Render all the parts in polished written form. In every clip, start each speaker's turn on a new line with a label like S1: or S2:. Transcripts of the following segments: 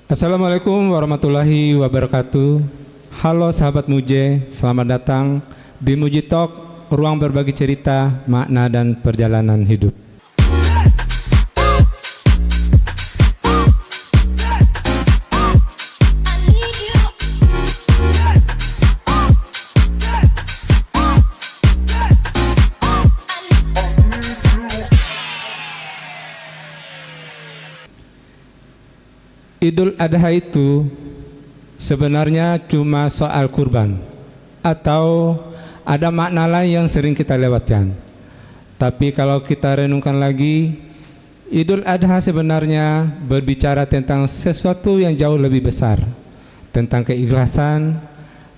S1: Assalamualaikum warahmatullahi wabarakatuh. Halo sahabat Muje, selamat datang di Muji Talk, ruang berbagi cerita, makna dan perjalanan hidup. Idul Adha itu sebenarnya cuma soal kurban atau ada makna lain yang sering kita lewatkan. Tapi kalau kita renungkan lagi, Idul Adha sebenarnya berbicara tentang sesuatu yang jauh lebih besar, tentang keikhlasan,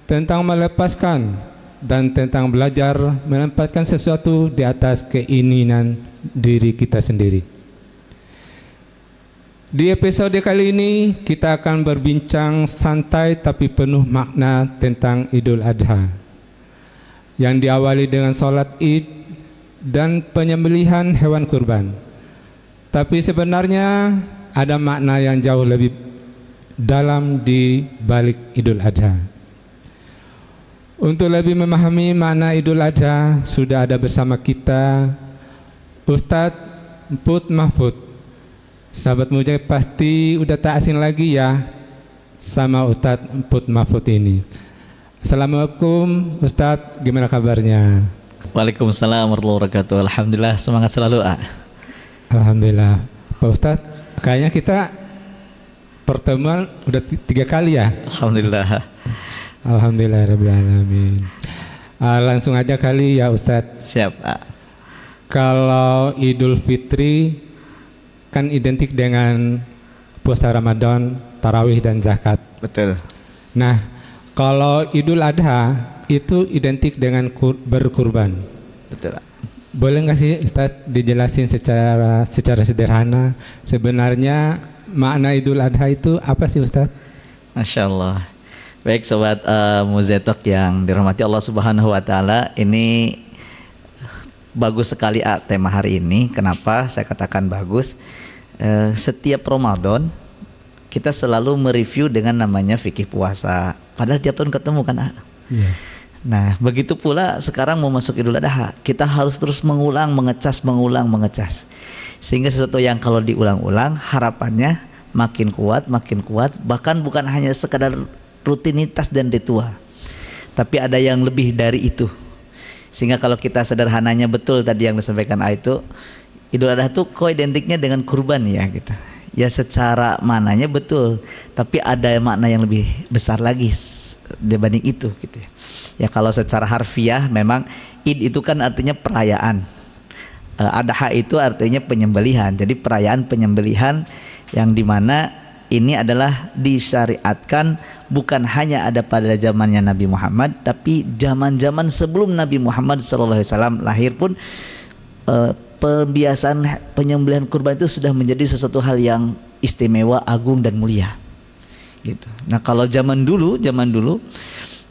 S1: tentang melepaskan, dan tentang belajar menempatkan sesuatu di atas keinginan diri kita sendiri. Di episode kali ini kita akan berbincang santai tapi penuh makna tentang Idul Adha yang diawali dengan sholat Id dan penyembelihan hewan kurban. Tapi sebenarnya ada makna yang jauh lebih dalam di balik Idul Adha. Untuk lebih memahami makna Idul Adha, sudah ada bersama kita Ustadz Mput Mahfud. Sahabat Muja pasti udah tak asing lagi ya sama Ustadz Mput Mahfud ini. Assalamualaikum Ustadz, gimana kabarnya?
S2: Waalaikumsalam warahmatullahi wabarakatuh. Alhamdulillah, semangat selalu.
S1: Alhamdulillah. Pak Ustadz, kayaknya kita pertemuan udah 3 kali ya?
S2: Alhamdulillah.
S1: Alhamdulillah Rabbil Alamin. Langsung aja kali ya Ustadz.
S2: Siap.
S1: Kalau Idul Fitri kan identik dengan puasa Ramadan, tarawih dan zakat.
S2: Betul.
S1: Nah, kalau Idul Adha itu identik dengan berkurban.
S2: Betul.
S1: Boleh nggak sih Ustadz dijelasin secara sederhana sebenarnya makna Idul Adha itu apa sih Ustadz?
S2: Masya Allah. Baik sobat Muzetok yang dirahmati Allah Subhanahu Wa Taala, ini bagus sekali tema hari ini. Kenapa saya katakan bagus? Setiap Ramadan kita selalu mereview dengan namanya fikih puasa. Padahal tiap tahun ketemu kan?
S1: Yeah.
S2: Nah, begitu pula sekarang mau masuk Idul Adha, kita harus terus mengulang, mengecas. Sehingga sesuatu yang kalau diulang-ulang harapannya makin kuat, bahkan bukan hanya sekadar rutinitas dan ritual, tapi ada yang lebih dari itu. Sehingga kalau kita sederhananya betul tadi yang disampaikan itu, Idul Adha itu kok identiknya dengan kurban ya gitu. Ya secara maknanya betul, tapi ada makna yang lebih besar lagi dibanding itu gitu ya. Ya kalau secara harfiah memang Id itu kan artinya perayaan. Adha itu artinya penyembelihan. Jadi perayaan penyembelihan yang dimana ini adalah disyariatkan bukan hanya ada pada zamannya Nabi Muhammad, tapi zaman-zaman sebelum Nabi Muhammad SAW lahir pun pembiasaan penyembelihan kurban itu sudah menjadi sesuatu hal yang istimewa, agung dan mulia. Gitu. Nah kalau zaman dulu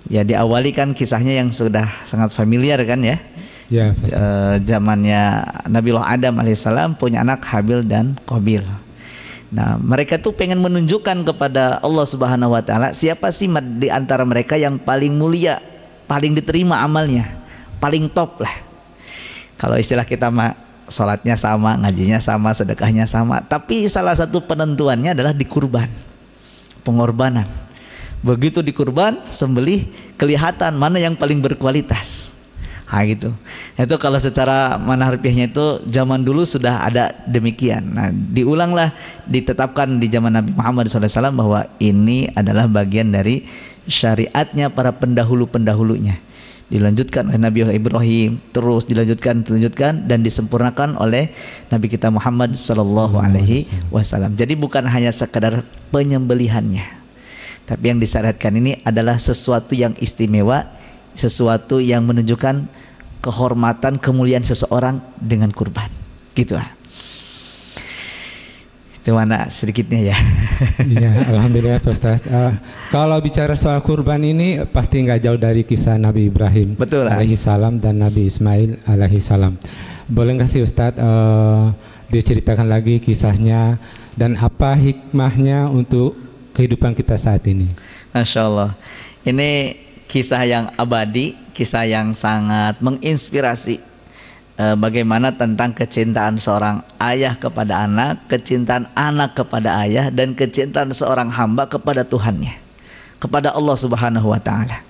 S2: ya diawali kan kisahnya yang sudah sangat familiar kan ya.
S1: Ya.
S2: Zamannya Nabiullah Adam alaihissalam punya anak Habil dan Qabil. Nah, mereka tuh pengen menunjukkan kepada Allah Subhanahu Wa Taala siapa sih di antara mereka yang paling mulia, paling diterima amalnya, paling top lah. Kalau istilah kita mah salatnya sama, ngajinya sama, sedekahnya sama. Tapi salah satu penentuannya adalah dikurban, pengorbanan. Begitu dikurban, sembelih, kelihatan mana yang paling berkualitas. Nah gitu. Itu kalau secara mana harfiahnya itu zaman dulu sudah ada demikian. Nah diulanglah, ditetapkan di zaman Nabi Muhammad SAW bahwa ini adalah bagian dari syariatnya para pendahulu-pendahulunya. Dilanjutkan oleh Nabi Ibrahim, terus dilanjutkan dan disempurnakan oleh Nabi kita Muhammad SAW. Jadi bukan hanya sekadar penyembelihannya, tapi yang disyariatkan ini adalah sesuatu yang istimewa, sesuatu yang menunjukkan kehormatan, kemuliaan seseorang dengan kurban. Gitu lah. Itu mana sedikitnya ya.
S1: Iya, alhamdulillah Pak Ustaz. Kalau bicara soal kurban ini pasti nggak jauh dari kisah Nabi Ibrahim alaihi salam dan Nabi Ismail alaihi salam. Boleh nggak sih Ustaz diceritakan lagi kisahnya dan apa hikmahnya untuk kehidupan kita saat ini.
S2: Masya Allah. Ini kisah yang abadi, kisah yang sangat menginspirasi. Bagaimana tentang kecintaan seorang ayah kepada anak, kecintaan anak kepada ayah, dan kecintaan seorang hamba kepada Tuhannya, kepada Allah Subhanahu wa Ta'ala.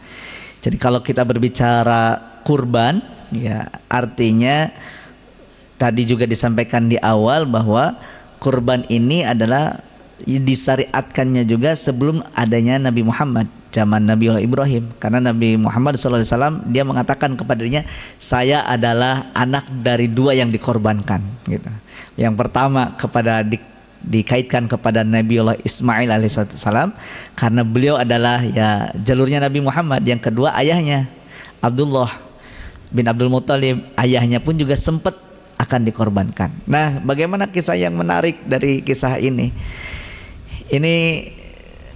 S2: Jadi kalau kita berbicara kurban, ya artinya tadi juga disampaikan di awal bahwa kurban ini adalah disyariatkannya juga sebelum adanya Nabi Muhammad, zaman Nabi Ibrahim. Karena Nabi Muhammad SAW dia mengatakan kepadanya, saya adalah anak dari dua yang dikorbankan gitu. Yang pertama dikaitkan kepada Nabiullah Ismail alaihissalam karena beliau adalah ya jalurnya Nabi Muhammad. Yang kedua ayahnya Abdullah bin Abdul Muttalib, ayahnya pun juga sempat akan dikorbankan. Nah, bagaimana kisah yang menarik dari kisah ini? Ini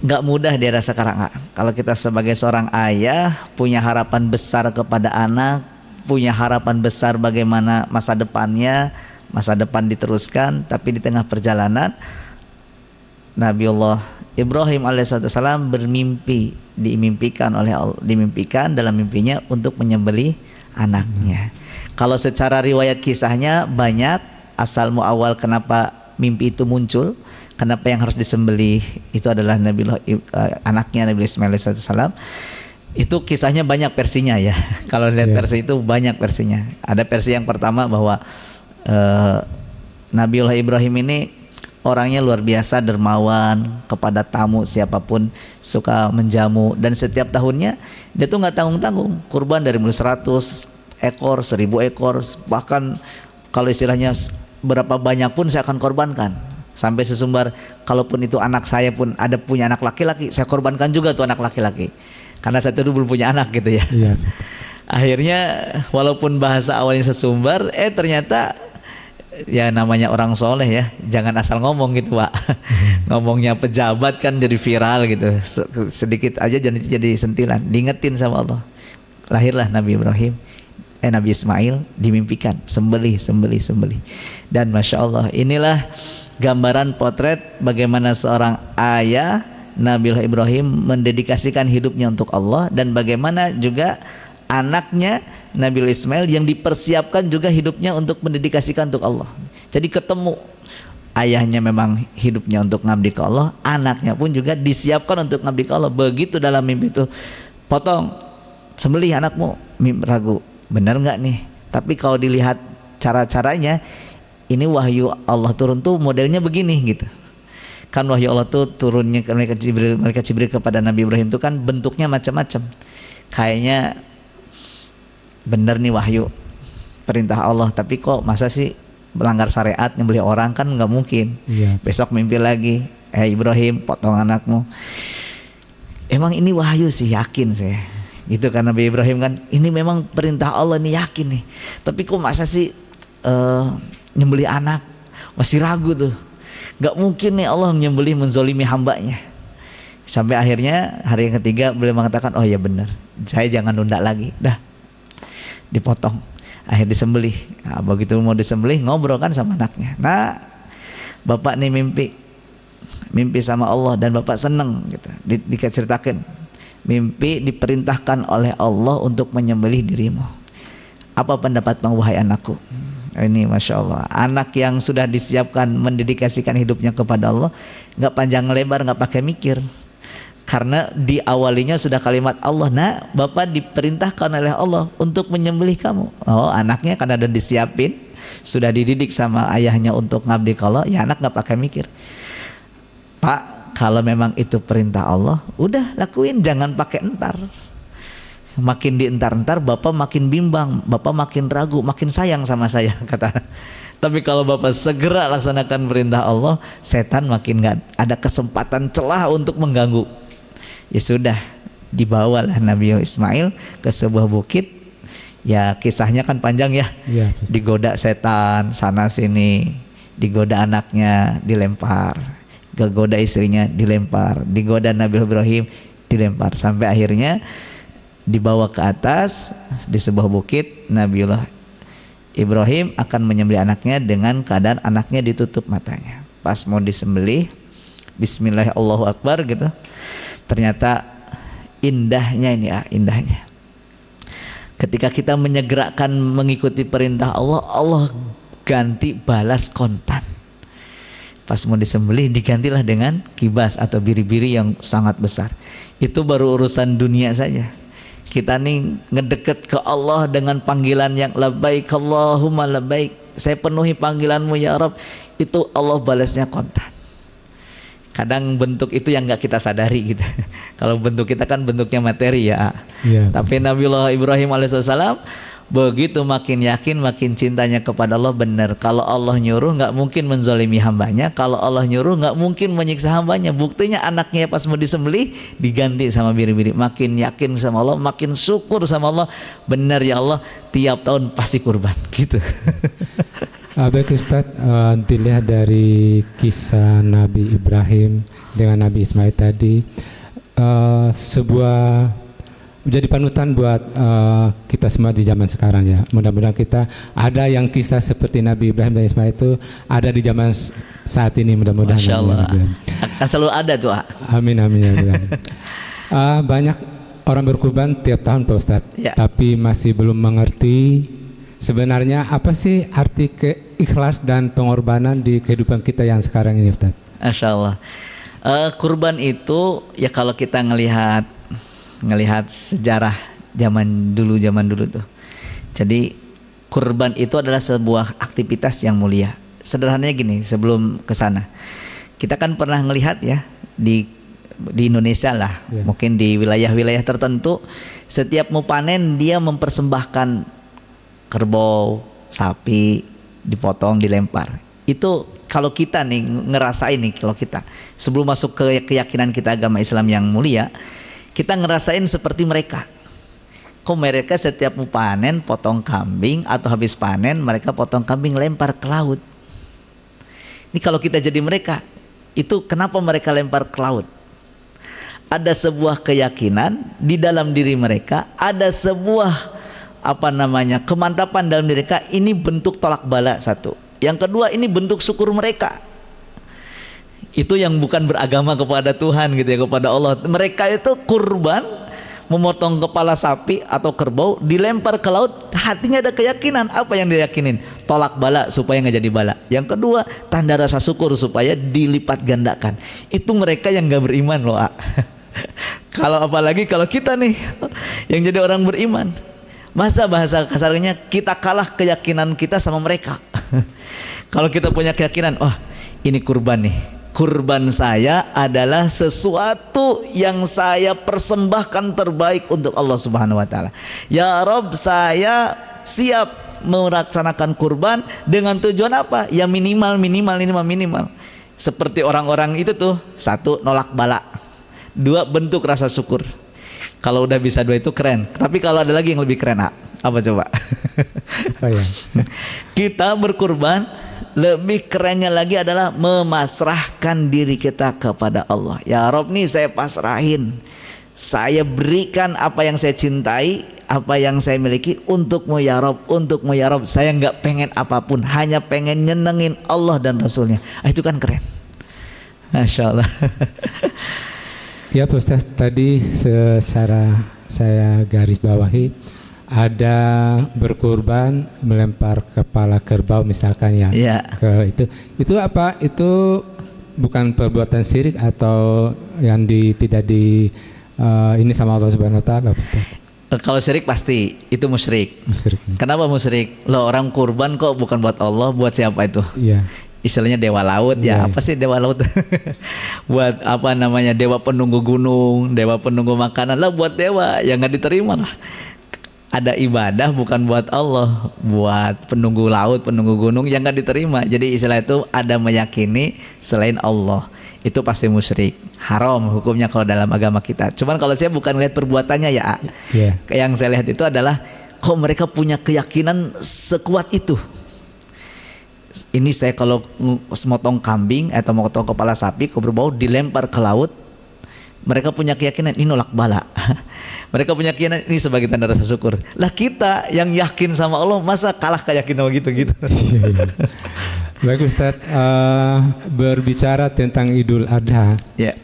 S2: nggak mudah dirasa karena kalau kita sebagai seorang ayah punya harapan besar kepada anak, punya harapan besar bagaimana masa depannya, masa depan diteruskan, tapi di tengah perjalanan Nabiullah Ibrahim alaihissalam bermimpi, dimimpikan dalam mimpinya untuk menyembelih anaknya. Kalau secara riwayat kisahnya banyak, asal muawal kenapa mimpi itu muncul, kenapa yang harus disembelih itu adalah anaknya Nabi Ismail alaihissalam. Itu kisahnya banyak versinya ya. Kalau lihat versi itu banyak versinya. Ada versi yang pertama bahwa Nabiullah Ibrahim ini orangnya luar biasa, dermawan kepada tamu siapapun, suka menjamu, dan setiap tahunnya dia tuh nggak tanggung-tanggung kurban dari mulai 100 ekor, 1000 ekor, bahkan kalau istilahnya berapa banyak pun saya akan korbankan. Sampai sesumbar kalaupun itu anak saya pun ada punya anak laki-laki, saya korbankan juga tuh anak laki-laki. Karena saya dulu belum punya anak gitu ya. Iya. Akhirnya walaupun bahasa awalnya sesumbar, ternyata ya namanya orang soleh ya, jangan asal ngomong gitu Pak. Ngomongnya pejabat kan jadi viral gitu, sedikit aja jadi sentilan, diingetin sama Allah. Lahirlah Nabi Ismail, dimimpikan sembelih. Dan Masya Allah, inilah gambaran potret bagaimana seorang ayah Nabiullah Ibrahim mendedikasikan hidupnya untuk Allah, dan bagaimana juga anaknya Nabiullah Ismail yang dipersiapkan juga hidupnya untuk mendedikasikan untuk Allah. Jadi ketemu, ayahnya memang hidupnya untuk ngabdi ke Allah, anaknya pun juga disiapkan untuk ngabdi ke Allah. Begitu dalam mimpi itu, potong, sembelih anakmu, ragu benar nggak nih? Tapi kalau dilihat cara-caranya, ini wahyu Allah turun tuh modelnya begini gitu. Kan wahyu Allah tuh turunnya mereka Jibril kepada Nabi Ibrahim itu kan bentuknya macam-macam. Kayaknya benar nih wahyu perintah Allah, tapi kok masa sih melanggar syariat nyembelih orang, kan nggak mungkin. Iya. Besok mimpi lagi, Ibrahim potong anakmu. Emang ini wahyu sih, yakin saya. Gitu kan Nabi Ibrahim kan, ini memang perintah Allah nih, yakin nih. Tapi kok masa sih nyembelih anak, masih ragu tuh. Gak mungkin nih Allah menyembelih, menzolimi hambanya. Sampai akhirnya hari yang ketiga beliau mengatakan, oh ya benar, saya jangan nunda lagi, dah dipotong. Akhir disembelih. Nah, begitu mau disembelih ngobrol kan sama anaknya. Nah, bapak nih mimpi sama Allah dan bapak seneng gitu. Diceritakan mimpi diperintahkan oleh Allah untuk menyembelih dirimu. Apa pendapatmu wahai anakku? Ini Masya Allah, anak yang sudah disiapkan mendedikasikan hidupnya kepada Allah, nggak panjang lebar, nggak pakai mikir, karena diawalinya sudah kalimat Allah. Nah, bapak diperintahkan oleh Allah untuk menyembelih kamu. Oh, anaknya karena ada disiapin, sudah dididik sama ayahnya untuk ngabdi ke Allah, ya anak nggak pakai mikir. Pak, kalau memang itu perintah Allah, udah lakuin, jangan pakai entar. Makin dientar-entar bapak makin bimbang, bapak makin ragu, makin sayang sama saya, kata. Tapi kalau bapak segera laksanakan perintah Allah, setan makin gak ada kesempatan celah untuk mengganggu. Ya sudah, dibawalah Nabi Ismail ke sebuah bukit. Ya kisahnya kan panjang ya, digoda setan sana sini, digoda anaknya dilempar, digoda istrinya dilempar, digoda Nabi Ibrahim dilempar, sampai akhirnya dibawa ke atas di sebuah bukit. Nabiullah Ibrahim akan menyembelih anaknya dengan keadaan anaknya ditutup matanya. Pas mau disembelih, Bismillah Allahu Akbar gitu. Ternyata indahnya ini indahnya. Ketika kita menyegerakan mengikuti perintah Allah, Allah ganti balas kontan. Pas mau disembelih digantilah dengan kibas atau biri-biri yang sangat besar. Itu baru urusan dunia saja. Kita nih ngedeket ke Allah dengan panggilan yang labbaik Allahumma labbaik. Saya penuhi panggilanmu ya Rabb. Itu Allah balasnya kontan. Kadang bentuk itu yang nggak kita sadari gitu. Kalau bentuk kita kan bentuknya materi ya. Tapi Nabiullah Ibrahim alaihissalam begitu makin yakin, makin cintanya kepada Allah. Benar, kalau Allah nyuruh nggak mungkin menzalimi hambanya. Kalau Allah nyuruh nggak mungkin menyiksa hambanya. Buktinya anaknya pas mau disembelih diganti sama biri-biri. Makin yakin sama Allah, makin syukur sama Allah. Benar ya Allah, tiap tahun pasti kurban gitu.
S1: Baik Ustadz, dilihat dari kisah Nabi Ibrahim dengan Nabi Ismail tadi, sebuah menjadi panutan buat kita semua di zaman sekarang ya. Mudah-mudahan kita ada yang kisah seperti Nabi Ibrahim dan Ismail itu ada di zaman saat ini, mudah-mudahan.
S2: Masya Allah. Akan selalu ada tuh.
S1: Amin amin ya. Banyak orang berkurban tiap tahun Pak Ustadz, ya. Tapi masih belum mengerti sebenarnya apa sih arti ikhlas dan pengorbanan di kehidupan kita yang sekarang ini Ustaz? Masya Allah.
S2: Kurban itu ya kalau kita ngelihat sejarah zaman dulu tuh. Jadi kurban itu adalah sebuah aktivitas yang mulia. Sederhananya gini, sebelum ke sana. Kita kan pernah ngelihat ya di Indonesia lah, ya. Mungkin di wilayah-wilayah tertentu setiap mau panen dia mempersembahkan kerbau, sapi, dipotong, dilempar. Itu kalau kita nih ngerasain nih, kalau kita sebelum masuk ke keyakinan kita agama Islam yang mulia, kita ngerasain seperti mereka. Kok mereka setiap mau panen potong kambing atau habis panen mereka potong kambing lempar ke laut. Ini kalau kita jadi mereka, itu kenapa mereka lempar ke laut? Ada sebuah keyakinan di dalam diri mereka, ada sebuah kemantapan dalam diri mereka. Ini bentuk tolak bala satu. Yang kedua, ini bentuk syukur mereka. Itu yang bukan beragama kepada Tuhan gitu ya, kepada Allah. Mereka itu kurban memotong kepala sapi atau kerbau dilempar ke laut, hatinya ada keyakinan. Apa yang diyakinin? Tolak bala supaya nggak jadi bala. Yang kedua, tanda rasa syukur supaya dilipat gandakan. Itu mereka yang nggak beriman loh. Kalau apalagi kalau kita nih yang jadi orang beriman. Masa bahasa kasarnya kita kalah keyakinan kita sama mereka. Kalau kita punya keyakinan, ini kurban nih. Kurban saya adalah sesuatu yang saya persembahkan terbaik untuk Allah Subhanahu wa taala. Ya Rabb, saya siap melaksanakan kurban dengan tujuan apa? Ya minimal. Seperti orang-orang itu tuh, satu, nolak bala. Dua, bentuk rasa syukur. Kalau udah bisa dua itu keren. Tapi kalau ada lagi yang lebih keren, apa coba? Kita berkurban, lebih kerennya lagi adalah memasrahkan diri kita kepada Allah. Ya Rob nih saya pasrahin. Saya berikan apa yang saya cintai, apa yang saya miliki untukmu ya Rob, untukmu ya Rob. Saya nggak pengen apapun, hanya pengen nyenengin Allah dan Rasulnya. Itu kan keren. Masya Allah.
S1: Ya Pak Ustaz, tadi secara saya garis bawahi ada berkurban melempar kepala kerbau misalkan ya, ke itu apa? Itu bukan perbuatan syirik atau yang tidak ini sama Allah Subhanahu wa taala?
S2: Kalau syirik pasti itu musyrik. Kenapa musyrik? Loh, orang kurban kok bukan buat Allah, buat siapa itu? Iya. Istilahnya dewa laut ya. Apa sih dewa laut? Buat dewa penunggu gunung, dewa penunggu makanan lah, buat dewa yang nggak diterima lah. Ada ibadah bukan buat Allah, buat penunggu laut, penunggu gunung yang nggak diterima. Jadi istilah itu ada meyakini selain Allah, itu pasti musyrik, haram hukumnya kalau dalam agama kita. Cuman kalau saya bukan lihat perbuatannya ya, yang saya lihat itu adalah kok mereka punya keyakinan sekuat itu. Ini saya kalau motong kambing atau motong kepala sapi berbau dilempar ke laut, mereka punya keyakinan ini nolak bala. Mereka punya keyakinan ini sebagai tanda rasa syukur. Lah kita yang yakin sama Allah masa kalah keyakinan gitu.
S1: Baik Ustadz, berbicara tentang Idul Adha,
S2: Ya,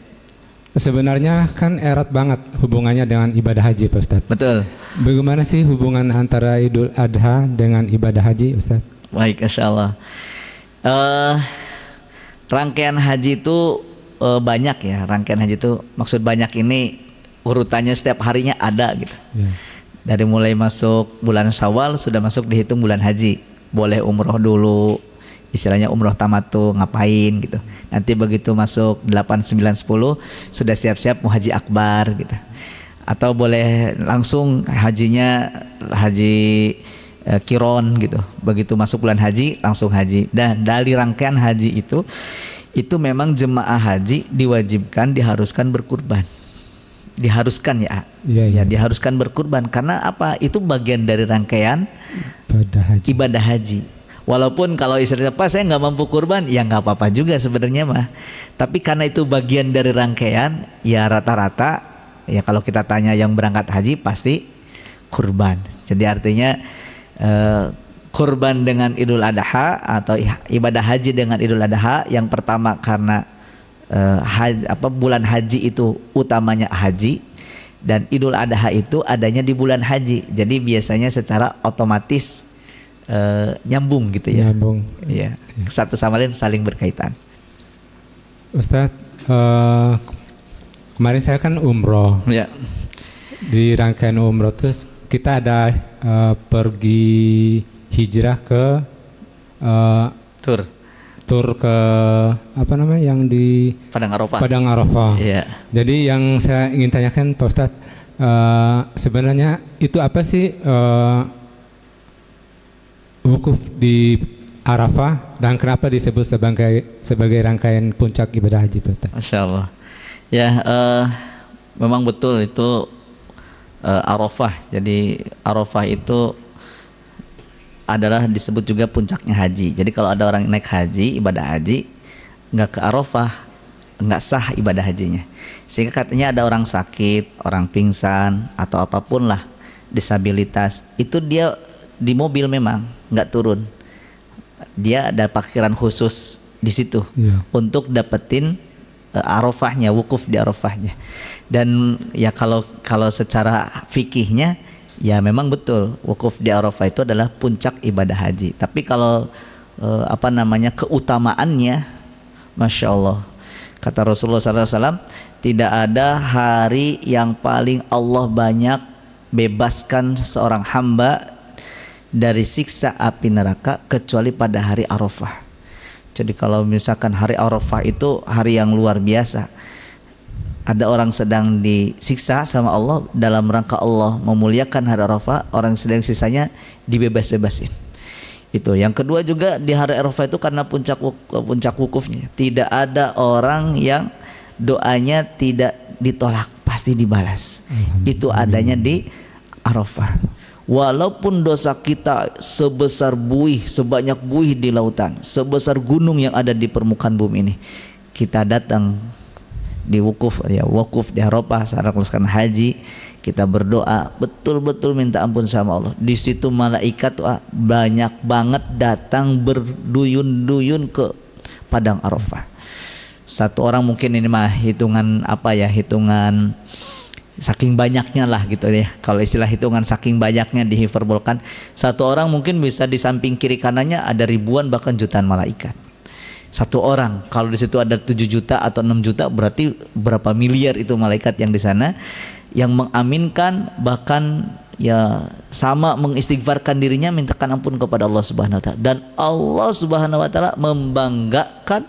S1: sebenarnya kan erat banget hubungannya dengan ibadah haji Pak Ustadz.
S2: betul.
S1: Bagaimana sih hubungan antara Idul Adha dengan ibadah haji Ustadz?
S2: Baik, insya Allah. Rangkaian haji itu banyak ya. Rangkaian haji itu maksud banyak ini urutannya setiap harinya ada gitu.
S1: Ya.
S2: Dari mulai masuk bulan Syawal sudah masuk dihitung bulan haji. Boleh umroh dulu, istilahnya umroh tamattu, ngapain gitu. Nanti begitu masuk 8, 9, 10 sudah siap-siap mau haji akbar gitu. Atau boleh langsung hajinya haji kiron gitu. Begitu masuk bulan haji langsung haji. Dan dari rangkaian haji itu memang jemaah haji diwajibkan, diharuskan berkurban. Diharuskan ya.
S1: Iya.
S2: Ya, diharuskan berkurban karena apa? Itu bagian dari rangkaian ibadah haji. Walaupun kalau istilahnya Pak saya nggak mampu kurban, ya nggak apa-apa juga sebenarnya mah. Tapi karena itu bagian dari rangkaian, ya rata-rata ya kalau kita tanya yang berangkat haji pasti kurban. Jadi artinya kurban dengan Idul Adha atau ibadah haji dengan Idul Adha, yang pertama karena bulan haji itu utamanya haji, dan Idul Adha itu adanya di bulan haji. Jadi biasanya secara otomatis nyambung gitu ya.
S1: Nyambung.
S2: Iya. Satu sama lain saling berkaitan.
S1: Ustadz, kemarin saya kan umroh.
S2: Ya.
S1: Di rangkaian umroh terus kita ada pergi hijrah ke tur ke apa namanya yang di Padang Arafah.
S2: Iya.
S1: Jadi yang saya ingin tanyakan Pak Ustadz, sebenarnya itu apa sih wukuf di Arafah dan kenapa disebut sebagai rangkaian puncak ibadah haji Pak Ustadz?
S2: Masya Allah. Ya, memang betul itu Arafah. Jadi Arafah itu adalah disebut juga puncaknya haji. Jadi kalau ada orang naik haji, ibadah haji, nggak ke Arafah, nggak sah ibadah hajinya. Sehingga katanya ada orang sakit, orang pingsan, atau apapun lah, disabilitas, itu dia di mobil memang nggak turun. Dia ada parkiran khusus di situ untuk dapetin Arafahnya, wukuf di Arafahnya. Dan ya kalau secara fikihnya ya memang betul wukuf di Arafah itu adalah puncak ibadah haji. Tapi kalau keutamaannya, Masya Allah, kata Rasulullah SAW, tidak ada hari yang paling Allah banyak bebaskan seorang hamba dari siksa api neraka kecuali pada hari Arafah. Jadi kalau misalkan hari Arafah itu hari yang luar biasa, ada orang sedang disiksa sama Allah, dalam rangka Allah memuliakan hari Arafah, orang sedang sisanya dibebas-bebasin. Itu. Yang kedua juga di hari Arafah itu karena puncak wukufnya, tidak ada orang yang doanya tidak ditolak, pasti dibalas. Itu adanya di Arafah. Walaupun dosa kita sebesar buih, sebanyak buih di lautan, sebesar gunung yang ada di permukaan bumi ini, kita datang di wukuf di Arafah saat melaksanakan haji, kita berdoa betul-betul minta ampun sama Allah. Di situ malaikat banyak banget datang berduyun-duyun ke padang Arafah. Satu orang mungkin ini mah hitungan saking banyaknya lah gitu ya. Kalau istilah hitungan saking banyaknya dihiperbolkan, satu orang mungkin bisa di samping kiri kanannya ada ribuan bahkan jutaan malaikat. Satu orang, kalau di situ ada 7 juta atau 6 juta, berarti berapa miliar itu malaikat yang di sana yang mengaminkan, bahkan ya sama mengistighfarkan dirinya, mintakan ampun kepada Allah Subhanahu wa taala. Dan Allah Subhanahu wa taala membanggakan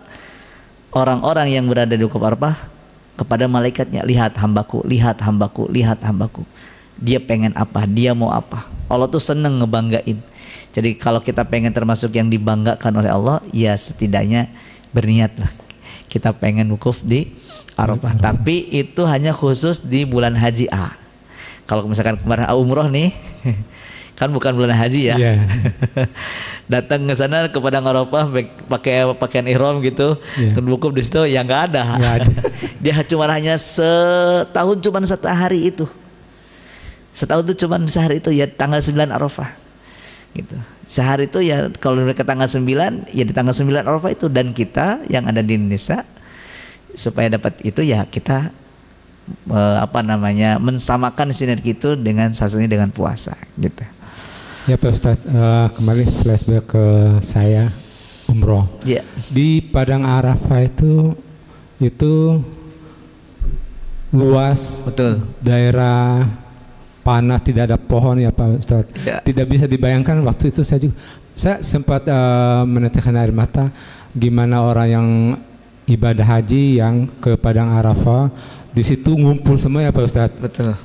S2: orang-orang yang berada di wukuf Arafah kepada malaikatnya, lihat hambaku, lihat hambaku, lihat hambaku. Dia pengen apa, dia mau apa. Allah tuh seneng ngebanggain. Jadi kalau kita pengen termasuk yang dibanggakan oleh Allah, ya setidaknya berniatlah kita pengen wukuf di Arafah. Tapi itu hanya khusus di bulan haji A. Kalau misalkan kemarin umroh nih, kan bukan bulan haji ya. Datang ke sana ke padang Arafah pakai pakaian ihram gitu, wukuf di situ ya nggak ada. Dia cuma hanya setahun cuma 1 hari itu. Setahun itu cuma sehari itu ya, tanggal 9 Arafah. gitu. Sehari itu ya kalau mereka tanggal 9 ya di tanggal 9 Arafah itu, dan kita yang ada di Indonesia supaya dapat itu ya kita mensamakan sinergi itu dengan salah satunya dengan puasa gitu.
S1: Ya Pak Ustadz, kembali flashback ke saya umroh.
S2: Ya.
S1: Di Padang Arafah itu luas,
S2: Betul.
S1: daerah panas, tidak ada pohon ya Pak Ustadz.
S2: Ya.
S1: Tidak bisa dibayangkan waktu itu saya sempat meneteskan air mata gimana orang yang ibadah haji yang ke Padang Arafah, di situ ngumpul semua ya Pak Ustadz.
S2: Betul.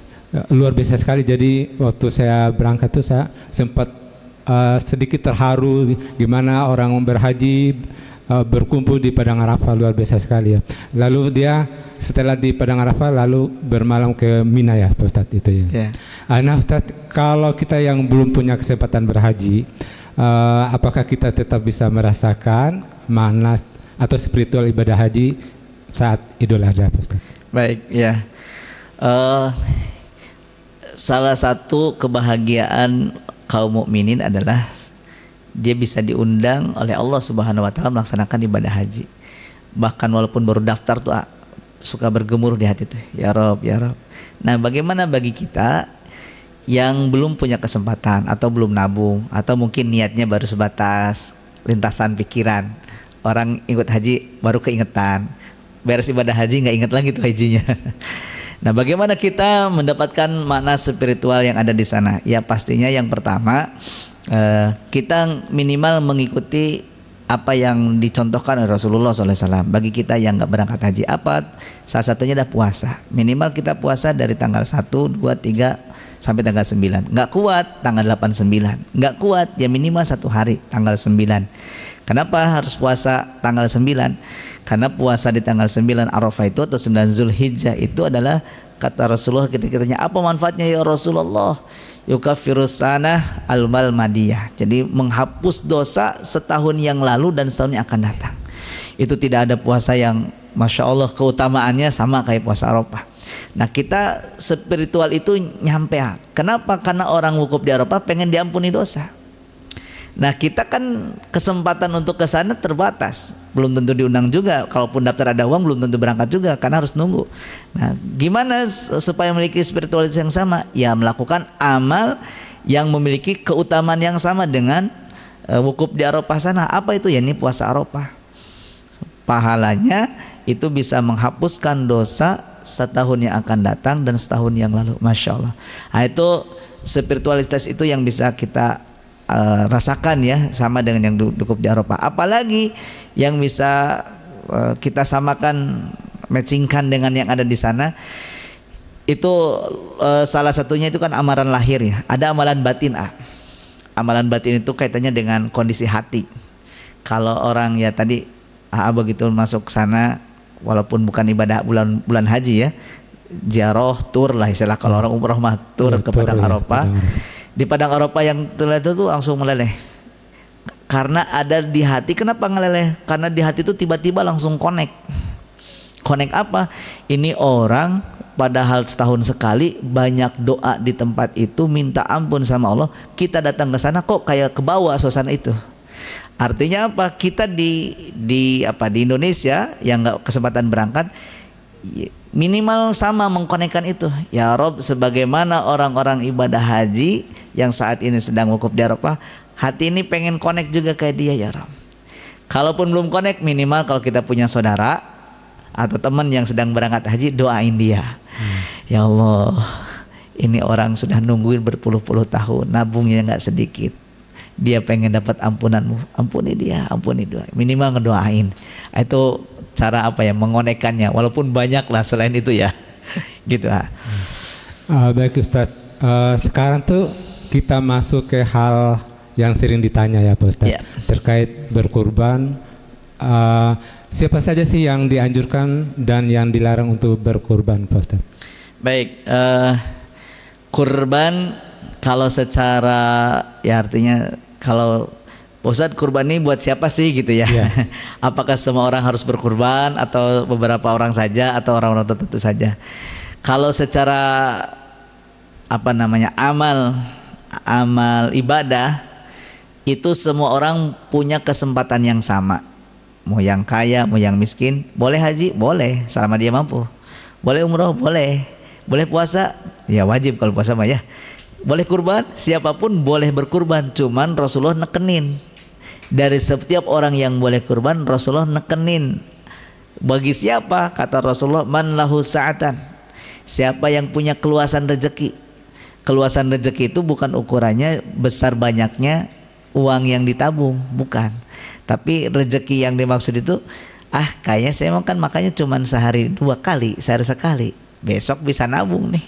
S1: Luar biasa sekali. Jadi waktu saya berangkat tuh saya sempat sedikit terharu gimana orang berhaji berkumpul di Padang Arafah, luar biasa sekali ya. Lalu dia setelah di Padang Arafah lalu bermalam ke Mina ya Pak Ustadz itu ya.
S2: Yeah.
S1: Nah Ustadz, kalau kita yang belum punya kesempatan berhaji, apakah kita tetap bisa merasakan makna atau spiritual ibadah haji saat Idul Adha Pak Ustadz?
S2: Baik ya. Salah satu kebahagiaan kaum mukminin adalah dia bisa diundang oleh Allah Subhanahu wa taala melaksanakan ibadah haji. Bahkan walaupun baru daftar tuh suka bergemuruh di hati tuh, ya Rob, ya Rob. Nah, bagaimana bagi kita yang belum punya kesempatan atau belum nabung atau mungkin niatnya baru sebatas lintasan pikiran. Orang ikut haji baru keingetan. Beres ibadah haji nggak ingat lagi tuh hajinya. Nah, bagaimana kita mendapatkan makna spiritual yang ada di sana? Ya pastinya yang pertama kita minimal mengikuti apa yang dicontohkan oleh Rasulullah SAW. Bagi kita yang nggak berangkat haji, apa? Salah satunya adalah puasa. Minimal kita puasa dari tanggal 1, 2, 3 sampai tanggal 9. Nggak kuat tanggal 8, 9. Nggak kuat ya minimal 1 hari tanggal 9. Kenapa harus puasa tanggal 9? Karena puasa di tanggal 9 Arafah itu atau 9 Zulhijjah itu adalah, kata Rasulullah ketika ditanya apa manfaatnya ya Rasulullah, yukafirus sanah al-mal madiyah, jadi menghapus dosa setahun yang lalu dan setahun yang akan datang. Itu tidak ada puasa yang Masya Allah keutamaannya sama kayak puasa Arafah. Nah, kita spiritual itu nyampe. Kenapa? Karena orang wukuf di Arafah pengen diampuni dosa. Nah, kita kan kesempatan untuk ke sana terbatas, belum tentu diundang juga. Kalaupun daftar ada uang belum tentu berangkat juga karena harus nunggu. Nah, gimana supaya memiliki spiritualitas yang sama? Ya melakukan amal yang memiliki keutamaan yang sama dengan wukuf di Arafah sana. Apa itu? Ya ini puasa Arafah. Pahalanya itu bisa menghapuskan dosa setahun yang akan datang dan setahun yang lalu. Masya Allah. Nah, itu spiritualitas itu yang bisa kita rasakan ya, sama dengan yang wukuf di Arafah. Apalagi yang bisa kita samakan, matchingkan dengan yang ada di sana. Itu salah satunya itu kan amalan lahir ya. Ada amalan batin. Amalan batin itu kaitannya dengan kondisi hati. Kalau orang ya tadi begitu masuk sana, walaupun bukan ibadah bulan haji ya, ziarah tur lah istilah, kalau orang umroh mah tur ke Padang Arafah. Di Padang Arafah yang terlihat itu langsung meleleh. Karena ada di hati. Kenapa ngeleleh? Karena di hati itu tiba-tiba langsung connect. Connect apa? Ini orang padahal setahun sekali banyak doa di tempat itu, minta ampun sama Allah. Kita datang ke sana kok kayak kebawa suasana itu. Artinya apa? Kita di Indonesia yang nggak kesempatan berangkat, minimal sama mengkonekkan itu. Ya Rob, sebagaimana orang-orang ibadah haji yang saat ini sedang wukuf di Arafah, hati ini pengen connect juga kayak dia ya Rob. Kalaupun belum connect, minimal kalau kita punya saudara atau teman yang sedang berangkat haji, doain dia. Ya Allah, ini orang sudah nungguin berpuluh-puluh tahun, nabungnya nggak sedikit. Dia pengen dapat ampunanmu, ampuni dia, ampuni doa. Minimal ngedoain. Itu cara mengonekkannya, walaupun banyak lah selain itu ya. Gitu.
S1: Baik Ustadz, sekarang tuh kita masuk ke hal yang sering ditanya ya Pak Ustadz, terkait berkurban. Siapa saja sih yang dianjurkan dan yang dilarang untuk berkurban Pak Ustadz? Baik,
S2: kurban kalau secara ya artinya kalau Ustadz, kurban ini buat siapa sih gitu ya? Apakah semua orang harus berkurban atau beberapa orang saja atau orang-orang tertentu saja? Kalau secara amal ibadah itu semua orang punya kesempatan yang sama. Mau yang kaya, mau yang miskin, boleh haji, boleh selama dia mampu. Boleh umroh, boleh. Boleh puasa, ya wajib kalau puasa mah ya. Boleh kurban, siapapun boleh berkurban. Cuman Rasulullah nekenin, dari setiap orang yang boleh kurban, Rasulullah nekenin, bagi siapa? Kata Rasulullah, man lahu sa'atan, siapa yang punya keluasan rezeki. Keluasan rezeki itu bukan ukurannya besar banyaknya uang yang ditabung, bukan. Tapi rezeki yang dimaksud itu, kayaknya saya makan makanya cuman sehari 2 kali, sehari sekali, besok bisa nabung nih.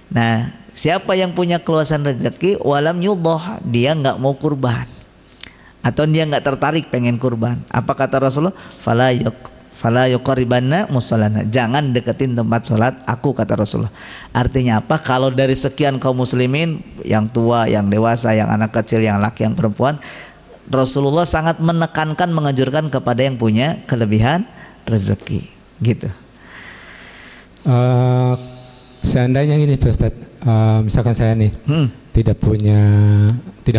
S2: Nah, siapa yang punya keluasan rezeki walam yudhoh, dia nggak mau kurban, atau dia nggak tertarik pengen kurban, apa kata Rasulullah? Fala yuqribanna musallana, jangan deketin tempat sholat aku, kata Rasulullah. Artinya apa? Kalau dari sekian kaum muslimin, yang tua, yang dewasa, yang anak kecil, yang laki, yang perempuan, Rasulullah sangat menekankan, menganjurkan kepada yang punya kelebihan rezeki, gitu.
S1: Seandainya gini Pak Ustadz, misalkan saya nih tidak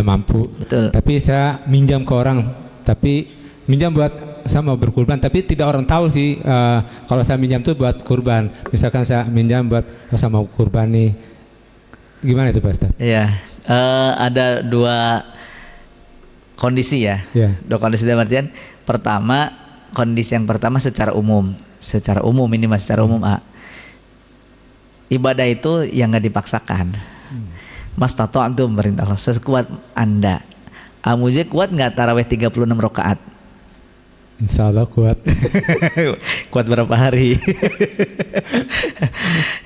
S1: mampu,
S2: betul,
S1: tapi saya minjam ke orang, tapi minjam buat saya mau berkurban, tapi tidak orang tahu sih kalau saya minjam tuh buat kurban. Misalkan saya minjam buat saya mau kurban nih, gimana itu Pak Ustadz?
S2: Iya, ada 2 kondisi ya. Dua kondisi dalam artian, pertama, kondisi yang pertama secara umum ini mas, secara umum ibadah itu yang nggak dipaksakan. Mas tato antum perintah Allah sekuat anda. Amuzi kuat nggak taraweh 36 rakaat?
S1: Insya Allah kuat.
S2: Kuat berapa hari?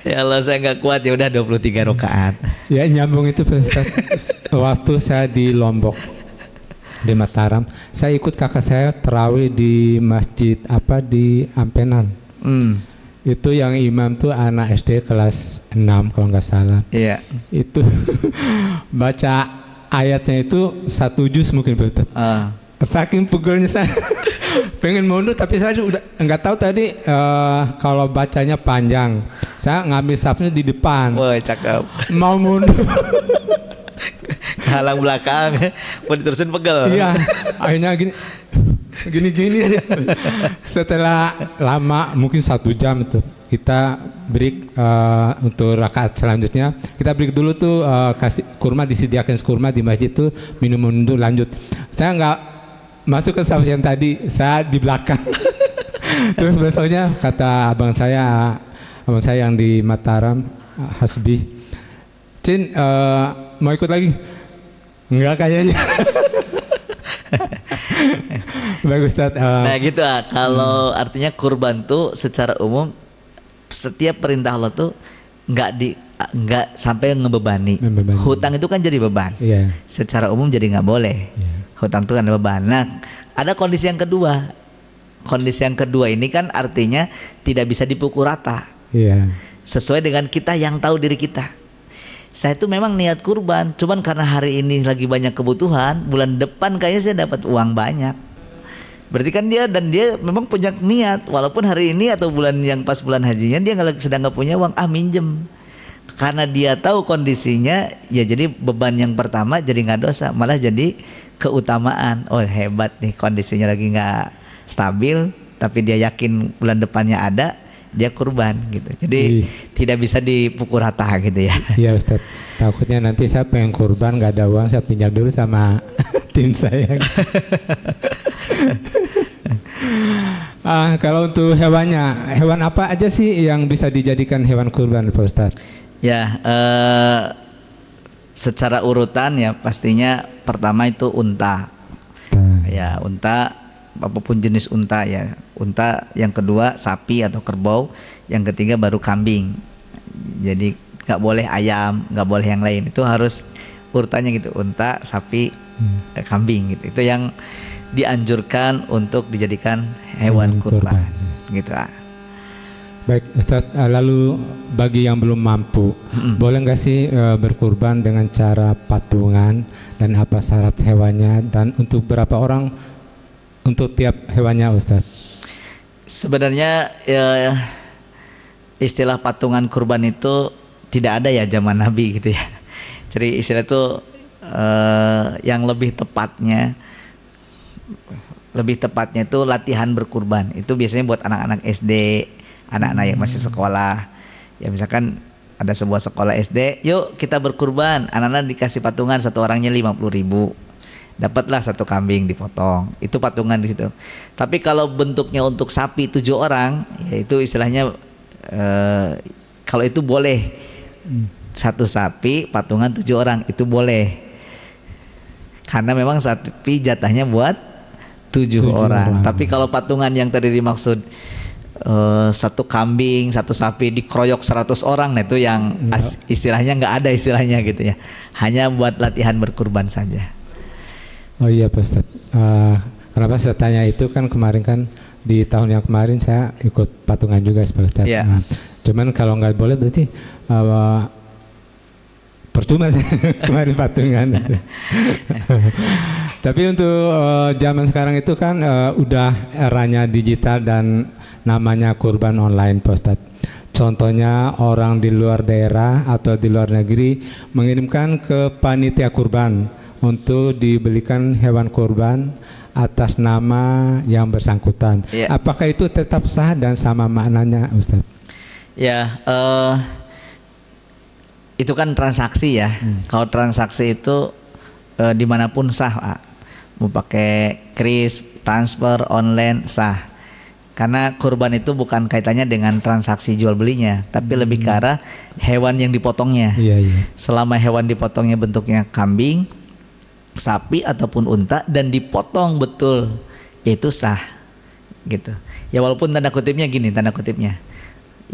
S2: Ya Allah, saya nggak kuat, ya udah 23 rakaat.
S1: Ya nyambung itu Pak Ustadz. Waktu saya di Lombok, di Mataram, saya ikut kakak saya tarawih di masjid di Ampenan. Itu yang imam tuh anak SD kelas 6 kalau nggak salah.
S2: Iya.
S1: Itu baca ayatnya itu 1 juz mungkin Pak Ustadz. Saking pegelnya saya pengen mundur, tapi saya udah nggak tahu tadi kalau bacanya panjang. Saya ngambil safnya di depan.
S2: Wah, cakep.
S1: Mau mundur.
S2: Halang belakang, mau diterusin pegel.
S1: Iya, akhirnya gini aja. Setelah lama, mungkin 1 jam itu, kita break untuk rakaat selanjutnya. Kita break dulu tuh, kasih kurma, disediakan kurma di masjid tuh, minum dulu, lanjut. Saya nggak masuk ke saf yang tadi, saya di belakang. Terus besoknya kata abang saya yang di Mataram, Hasbi, Cin, mau ikut lagi? Enggak kayaknya. Bagus Ustaz.
S2: Nah gitu kalau artinya kurban tuh secara umum, setiap perintah Allah tuh nggak sampai ngebebani. Hutang itu kan jadi beban. Secara umum jadi nggak boleh. Hutang itu kan beban. Nah, ada kondisi yang kedua. Kondisi yang kedua ini kan artinya tidak bisa dipukul rata. Sesuai dengan kita yang tahu diri kita. Saya itu memang niat kurban, cuman karena hari ini lagi banyak kebutuhan, bulan depan kayaknya saya dapat uang banyak. Berarti kan dia memang punya niat, walaupun hari ini atau bulan yang pas bulan hajinya dia sedang nggak punya uang, minjem. Karena dia tahu kondisinya, ya jadi beban yang pertama jadi nggak dosa, malah jadi keutamaan. Oh hebat nih, kondisinya lagi nggak stabil, tapi dia yakin bulan depannya ada, dia kurban gitu. Jadi tidak bisa dipukul rata gitu ya.
S1: Iya Ustaz. Takutnya nanti saya pengen kurban nggak ada uang, saya pinjam dulu sama tim saya. Kalau untuk hewannya, hewan apa aja sih yang bisa dijadikan hewan kurban Pak Ustaz?
S2: Ya, secara urutan ya pastinya pertama itu unta. Ya, unta, apapun jenis unta ya. Unta, yang kedua sapi atau kerbau, yang ketiga baru kambing. Jadi nggak boleh ayam, nggak boleh yang lain. Itu harus urutannya gitu, unta, sapi, kambing gitu. Itu yang dianjurkan untuk dijadikan hewan kurban. Gitu.
S1: Baik Ustadz, lalu bagi yang belum mampu, boleh nggak sih berkurban dengan cara patungan, dan apa syarat hewannya, dan untuk berapa orang untuk tiap hewannya Ustadz?
S2: Sebenarnya ya, istilah patungan kurban itu tidak ada ya zaman Nabi gitu ya. Jadi istilah itu yang lebih tepatnya itu latihan berkurban. Itu biasanya buat anak-anak SD, anak-anak yang masih sekolah. Ya misalkan ada sebuah sekolah SD, yuk kita berkurban, anak-anak dikasih patungan, satu orangnya 50.000, dapatlah satu kambing dipotong, itu patungan di situ. Tapi kalau bentuknya untuk sapi 7 orang, ya itu istilahnya kalau itu boleh, satu sapi patungan 7 orang itu boleh, karena memang sapi jatahnya buat 7 orang. Tapi kalau patungan yang tadi dimaksud satu kambing, satu sapi dikeroyok 100 orang, nah itu yang istilahnya nggak ada istilahnya gitu ya. Hanya buat latihan berkurban saja.
S1: Oh iya Pak Ustadz. Kenapa saya tanya itu kan kemarin kan di tahun yang kemarin saya ikut patungan juga Pak Ustadz.
S2: Yeah.
S1: Cuman kalau nggak boleh berarti percuma saya kemarin patungan. Tapi untuk zaman sekarang itu kan udah eranya digital dan namanya kurban online Pak Ustadz. Contohnya orang di luar daerah atau di luar negeri mengirimkan ke panitia kurban untuk dibelikan hewan kurban atas nama yang bersangkutan. Yeah. Apakah itu tetap sah dan sama maknanya Ustadz?
S2: Ya, itu kan transaksi ya. Kalau transaksi itu dimanapun sah, Pak. Mau pakai kris, transfer, online sah. Karena kurban itu bukan kaitannya dengan transaksi jual belinya, tapi lebih ke arah hewan yang dipotongnya.
S1: Iya.
S2: Selama hewan dipotongnya bentuknya kambing, sapi ataupun unta dan dipotong betul, yaitu sah, gitu. Ya walaupun tanda kutipnya gini, tanda kutipnya.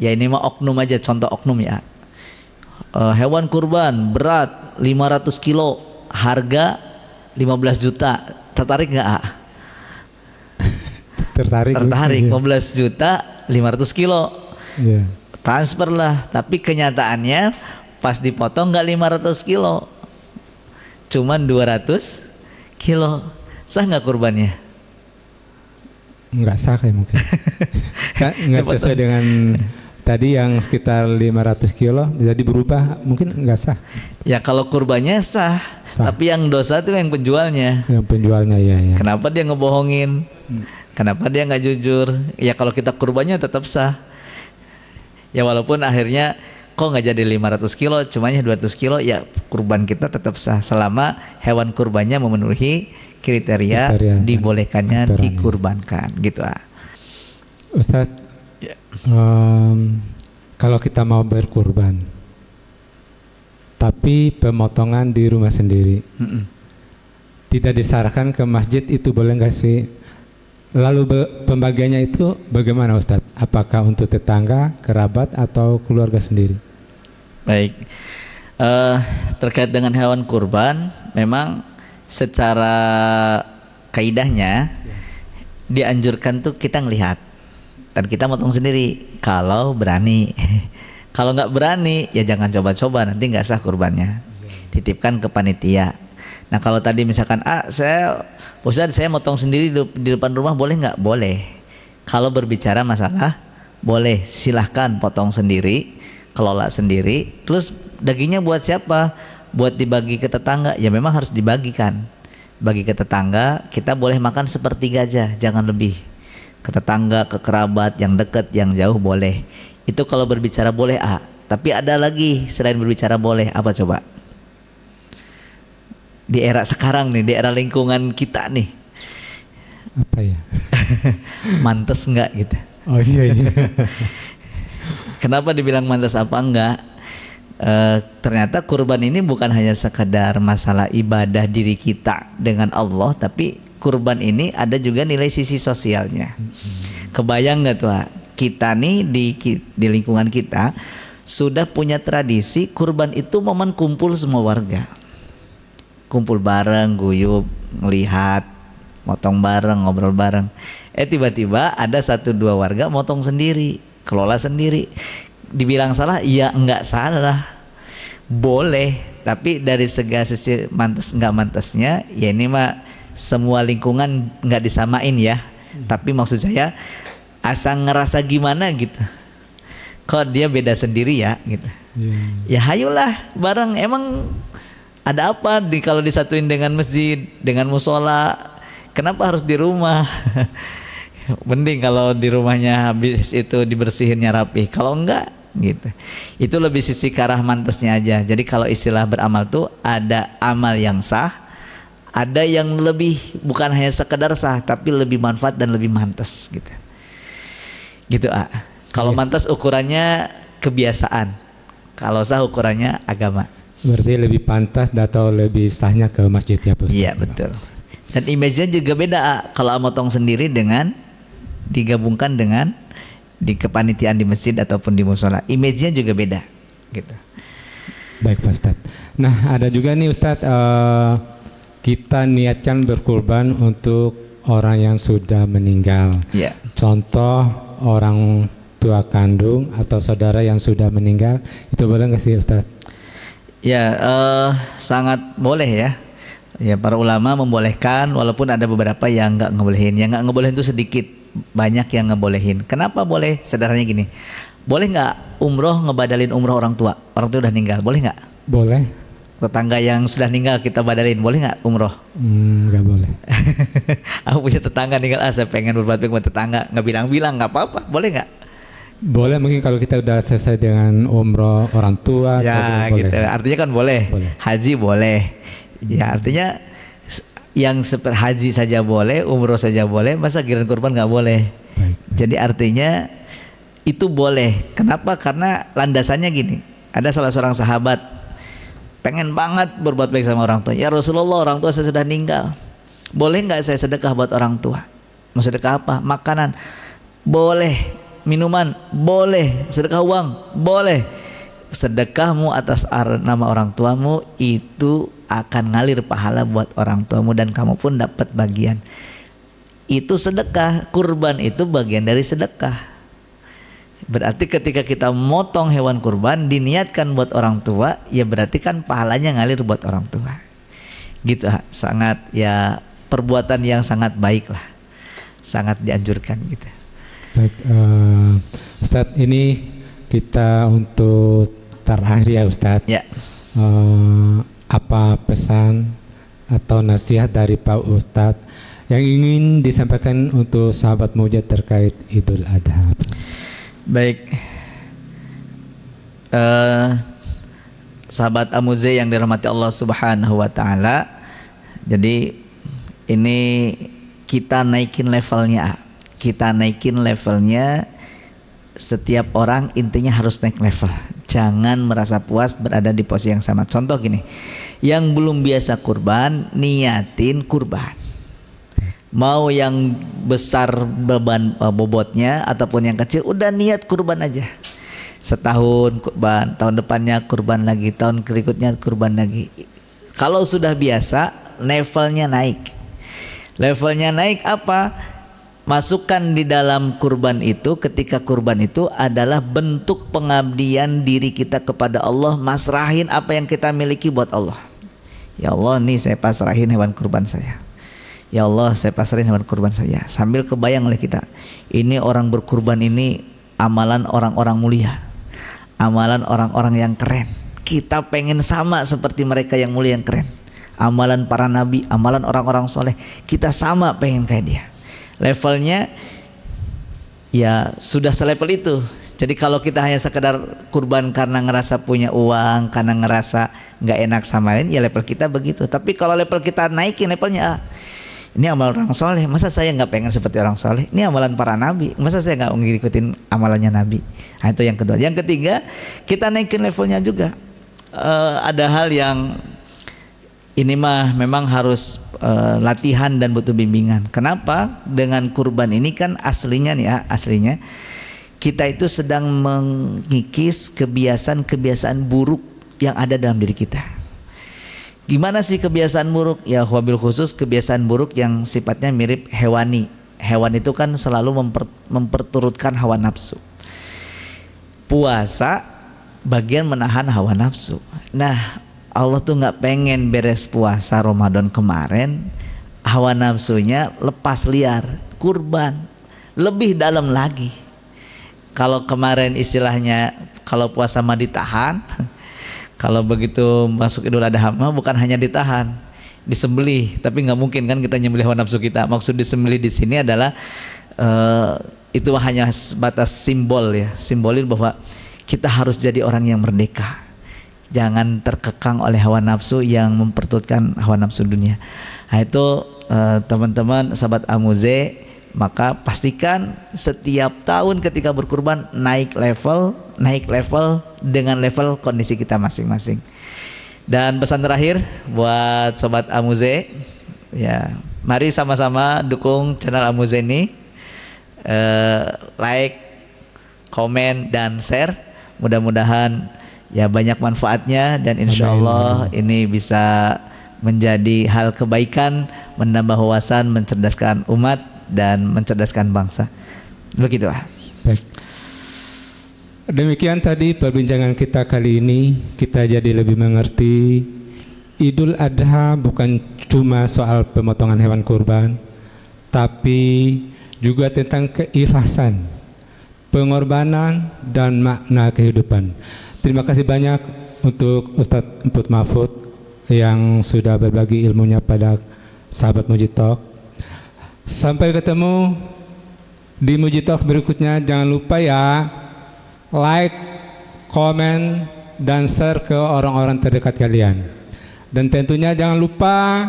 S2: Ya ini mah oknum aja, contoh oknum ya. Hewan kurban berat 500 kilo, harga 15 juta, tertarik nggak? Tertarik 15 juta 500 kilo. Yeah. Transfer lah, tapi kenyataannya pas dipotong nggak 500 kilo, cuman 200 kilo. Sah nggak kurbannya?
S1: Nggak sah kayak mungkin. Nggak sesuai dengan tadi yang sekitar 500 kilo, jadi berubah, mungkin nggak sah.
S2: Ya kalau kurbannya sah. Tapi yang dosa itu yang penjualnya.
S1: Yang penjualnya ya.
S2: Kenapa dia ngebohongin? Kenapa dia nggak jujur? Ya kalau kita kurbannya tetap sah. Ya walaupun akhirnya kok nggak jadi 500 kilo, cumanya 200 kilo, ya kurban kita tetap sah selama hewan kurbannya memenuhi kriteria dibolehkannya dikurbankan, gitu.
S1: Ustadz, ya. Kalau kita mau berkurban, tapi pemotongan di rumah sendiri, tidak disarankan ke masjid, itu boleh nggak sih? Lalu pembagiannya itu bagaimana Ustadz? Apakah untuk tetangga, kerabat, atau keluarga sendiri?
S2: Baik, terkait dengan hewan kurban, memang secara kaidahnya dianjurkan tuh kita ngelihat dan kita motong sendiri kalau berani. Kalau nggak berani ya jangan coba-coba, nanti nggak sah kurbannya. Titipkan ke panitia. Nah kalau tadi misalkan Ustadz saya motong sendiri di depan rumah, boleh nggak? Boleh. Kalau berbicara masalah boleh, silahkan potong sendiri, kelola sendiri. Terus dagingnya buat siapa? Buat dibagi ke tetangga, ya memang harus dibagikan. Bagi ke tetangga, kita boleh makan sepertiga aja, jangan lebih. Ke tetangga, ke kerabat, yang dekat, yang jauh boleh. Itu kalau berbicara boleh. Tapi ada lagi selain berbicara boleh, apa coba? Di era sekarang nih, di era lingkungan kita nih,
S1: apa ya?
S2: Mantes nggak gitu?
S1: Oh iya.
S2: Kenapa dibilang mantes apa enggak? Ternyata kurban ini bukan hanya sekedar masalah ibadah diri kita dengan Allah, tapi kurban ini ada juga nilai sisi sosialnya. Kebayang nggak tuh? Kita nih di lingkungan kita sudah punya tradisi kurban itu momen kumpul semua warga. Kumpul bareng, guyup, ngelihat, motong bareng, ngobrol bareng. Tiba-tiba ada 1-2 warga motong sendiri, kelola sendiri. Dibilang salah? Ya enggak salah, boleh. Tapi dari sisi mantas enggak mantasnya, ya ini mah semua lingkungan enggak disamain ya. Tapi maksud saya asal ngerasa gimana gitu, kok dia beda sendiri ya gitu. Ya hayulah bareng. Emang Ada apa kalau disatuin dengan masjid, dengan musola? Kenapa harus di rumah? Mending kalau di rumahnya habis itu dibersihinnya rapi. Kalau enggak gitu. Itu lebih sisi ke arah mantesnya aja. Jadi kalau istilah beramal tuh ada amal yang sah, ada yang lebih bukan hanya sekedar sah tapi lebih manfaat dan lebih mantes gitu. Gitu Kalau mantes ukurannya kebiasaan. Kalau sah ukurannya agama.
S1: Berarti lebih pantas atau lebih sahnya ke masjid ya Pak Ustaz?
S2: Iya betul. Dan image-nya juga beda kalau motong sendiri dengan digabungkan dengan di kepanitiaan di masjid ataupun di musola. Image-nya juga beda gitu.
S1: Baik Pak Ustaz. Nah ada juga nih Ustaz, kita niatkan berkurban untuk orang yang sudah meninggal.
S2: Ya.
S1: Contoh orang tua kandung atau saudara yang sudah meninggal, itu boleh nggak sih Ustaz?
S2: Ya, sangat boleh ya. Ya, para ulama membolehkan, walaupun ada beberapa yang nggak ngebolehin. Yang nggak ngebolehin itu sedikit, banyak yang ngebolehin. Kenapa boleh? Sederhananya gini, boleh nggak umroh ngebadalin umroh orang tua? Orang tua udah meninggal, boleh nggak?
S1: Boleh.
S2: Tetangga yang sudah meninggal kita badalin, boleh nggak umroh?
S1: Nggak boleh.
S2: Aku punya tetangga meninggal, saya pengen berbuat baik buat tetangga, nggak bilang-bilang, nggak apa-apa, boleh nggak?
S1: Boleh, mungkin kalau kita udah selesai dengan umroh orang tua.
S2: Ya gitu,
S1: boleh.
S2: artinya kan boleh. Haji boleh. Ya artinya yang seperti haji saja boleh, umroh saja boleh, masa giliran kurban nggak boleh?
S1: Baik.
S2: Jadi artinya itu boleh. Kenapa? Karena landasannya gini. Ada salah seorang sahabat pengen banget berbuat baik sama orang tua. Ya Rasulullah, orang tua saya sudah meninggal. Boleh nggak saya sedekah buat orang tua? Mau sedekah apa? Makanan? Boleh. Minuman? Boleh. Sedekah uang? Boleh. Sedekahmu atas nama orang tuamu itu akan ngalir pahala buat orang tuamu dan kamu pun dapat bagian. Itu sedekah. Kurban itu bagian dari sedekah. Berarti ketika kita motong hewan kurban diniatkan buat orang tua, ya berarti kan pahalanya ngalir buat orang tua. Gitu, sangat ya perbuatan yang sangat baik lah. Sangat dianjurkan gitu.
S1: Baik, Ustadz, ini kita untuk terakhir ya Ustadz.
S2: Ya.
S1: Apa pesan atau nasihat dari Pak Ustadz yang ingin disampaikan untuk sahabat Mujahid terkait Idul Adha?
S2: Baik, sahabat Amuze yang dirahmati Allah Subhanahu wa Ta'ala. Jadi ini kita naikin levelnya. Setiap orang intinya harus naik level. Jangan merasa puas berada di posisi yang sama. Contoh gini, yang belum biasa kurban, niatin kurban. Mau yang besar beban bobotnya ataupun yang kecil, udah niat kurban aja. Setahun kurban, tahun depannya kurban lagi, tahun berikutnya kurban lagi. Kalau sudah biasa, levelnya naik. Levelnya naik apa? Masukkan di dalam kurban itu, ketika kurban itu adalah bentuk pengabdian diri kita kepada Allah, masrahin apa yang kita miliki buat Allah. Ya Allah, nih saya pasrahin hewan kurban saya. Ya Allah, saya pasrahin hewan kurban saya. Sambil kebayang oleh kita, ini orang berkurban ini amalan orang-orang mulia, amalan orang-orang yang keren. Kita pengen sama seperti mereka yang mulia yang keren. Amalan para nabi, amalan orang-orang soleh, kita sama pengen kayak dia. Levelnya ya sudah selevel itu. Jadi kalau kita hanya sekedar kurban karena ngerasa punya uang, karena ngerasa nggak enak sama lain, ya level kita begitu. Tapi kalau level kita naikin levelnya, ini amalan orang soleh, masa saya nggak pengen seperti orang soleh? Ini amalan para nabi, masa saya nggak ngikutin amalannya nabi? Nah, itu yang kedua. Yang ketiga, kita naikin levelnya juga. Ada hal yang ini mah memang harus latihan dan butuh bimbingan. Kenapa? Dengan kurban ini kan aslinya nih ya, aslinya kita itu sedang mengikis kebiasaan-kebiasaan buruk yang ada dalam diri kita. Gimana sih kebiasaan buruk? Ya wabil khusus kebiasaan buruk yang sifatnya mirip hewani. Hewan itu kan selalu memperturutkan hawa nafsu. Puasa bagian menahan hawa nafsu. Nah, Allah tuh nggak pengen beres puasa Ramadan kemarin hawa nafsunya lepas liar. Kurban lebih dalam lagi. Kalau kemarin istilahnya kalau puasa mah ditahan, Kalau begitu masuk Idul Adha mah bukan hanya ditahan, disembelih. Tapi nggak mungkin kan kita nyembelih hawa nafsu kita. Maksud disembelih di sini adalah itu hanya sebatas simbol ya, simbolin bahwa kita harus jadi orang yang merdeka. Jangan terkekang oleh hawa nafsu yang memperturutkan hawa nafsu dunia. Nah itu teman-teman sahabat Amuze, maka pastikan setiap tahun ketika berkurban naik level dengan level kondisi kita masing-masing. Dan pesan terakhir buat sobat Amuze, ya mari sama-sama dukung channel Amuze ini, like, komen dan share. Mudah-mudahan ya banyak manfaatnya dan insya Allah ini bisa menjadi hal kebaikan, menambah wawasan, mencerdaskan umat dan mencerdaskan bangsa. Begitu.
S1: Baik. Demikian tadi perbincangan kita kali ini. Kita jadi lebih mengerti Idul Adha bukan cuma soal pemotongan hewan kurban, tapi juga tentang keikhlasan, pengorbanan dan makna kehidupan. Terima kasih banyak untuk Ustadz Emput Mahfud yang sudah berbagi ilmunya pada sahabat Mujitalk. Sampai ketemu di Mujitalk berikutnya. Jangan lupa ya, like, komen, dan share ke orang-orang terdekat kalian. Dan tentunya jangan lupa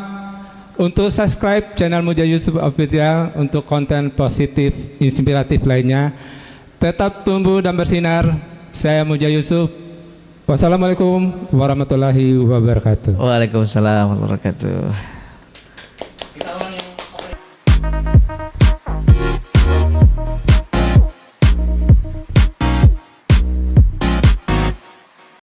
S1: untuk subscribe channel Muja Yusuf Official untuk konten positif, inspiratif lainnya. Tetap tumbuh dan bersinar. Saya Muja Yusuf. Wassalamualaikum warahmatullahi wabarakatuh.
S2: Waalaikumsalam warahmatullahi wabarakatuh.